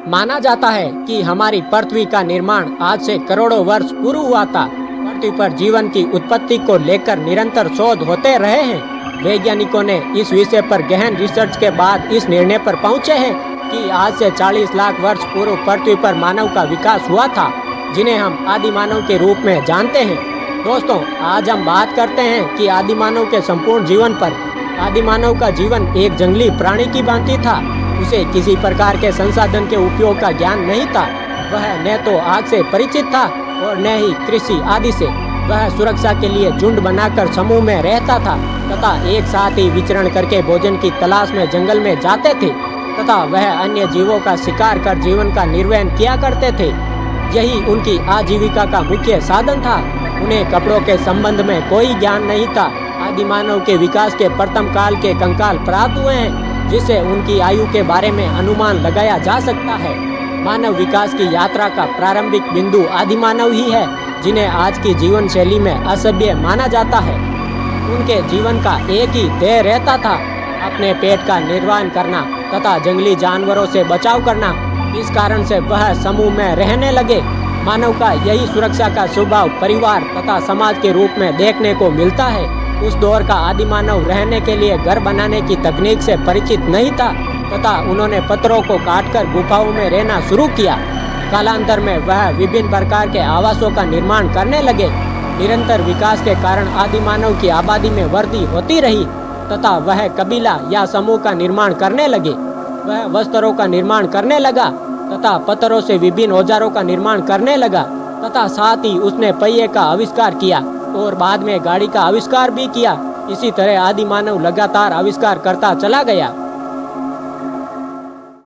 माना जाता है कि हमारी पृथ्वी का निर्माण आज से करोड़ों वर्ष पूर्व हुआ था। पृथ्वी पर जीवन की उत्पत्ति को लेकर निरंतर शोध होते रहे हैं। वैज्ञानिकों ने इस विषय पर गहन रिसर्च के बाद इस निर्णय पर पहुंचे हैं कि आज से 40 लाख वर्ष पूर्व पृथ्वी पर मानव का विकास हुआ था, जिन्हें हम आदि मानव के रूप में जानते हैं। दोस्तों, आज हम बात करते हैं कि आदि मानव के संपूर्ण जीवन पर। आदि मानव का जीवन एक जंगली प्राणी की भांति था। उसे किसी प्रकार के संसाधन के उपयोग का ज्ञान नहीं था। वह न तो आग से परिचित था और न ही कृषि आदि से। वह सुरक्षा के लिए झुंड बनाकर समूह में रहता था तथा एक साथ ही विचरण करके भोजन की तलाश में जंगल में जाते थे तथा वह अन्य जीवों का शिकार कर जीवन का निर्वहन किया करते थे। यही उनकी आजीविका का मुख्य साधन था। उन्हें कपड़ों के संबंध में कोई ज्ञान नहीं था। आदि मानव के विकास के प्रथम काल के कंकाल प्राप्त हुए हैं, जिससे उनकी आयु के बारे में अनुमान लगाया जा सकता है। मानव विकास की यात्रा का प्रारंभिक बिंदु आदि मानव ही है, जिन्हें आज की जीवन शैली में असभ्य माना जाता है। उनके जीवन का एक ही ध्येय रहता था, अपने पेट का निर्वहन करना तथा जंगली जानवरों से बचाव करना। इस कारण से वह समूह में रहने लगे। मानव का यही सुरक्षा का स्वभाव परिवार तथा समाज के रूप में देखने को मिलता है। उस दौर का आदि मानव रहने के लिए घर बनाने की तकनीक से परिचित नहीं था तथा उन्होंने पत्थरों को काटकर गुफाओं में रहना शुरू किया। कालांतर में वह विभिन्न प्रकार के आवासों का निर्माण करने लगे। निरंतर विकास के कारण आदि मानव की आबादी में वृद्धि होती रही तथा वह कबीला या समूह का निर्माण करने लगे। वह वस्त्रों का निर्माण करने लगा तथा पत्थरों से विभिन्न औजारों का निर्माण करने लगा तथा साथ ही उसने पहिए का आविष्कार किया और बाद में गाड़ी का आविष्कार भी किया। इसी तरह आदि मानव लगातार आविष्कार करता चला गया।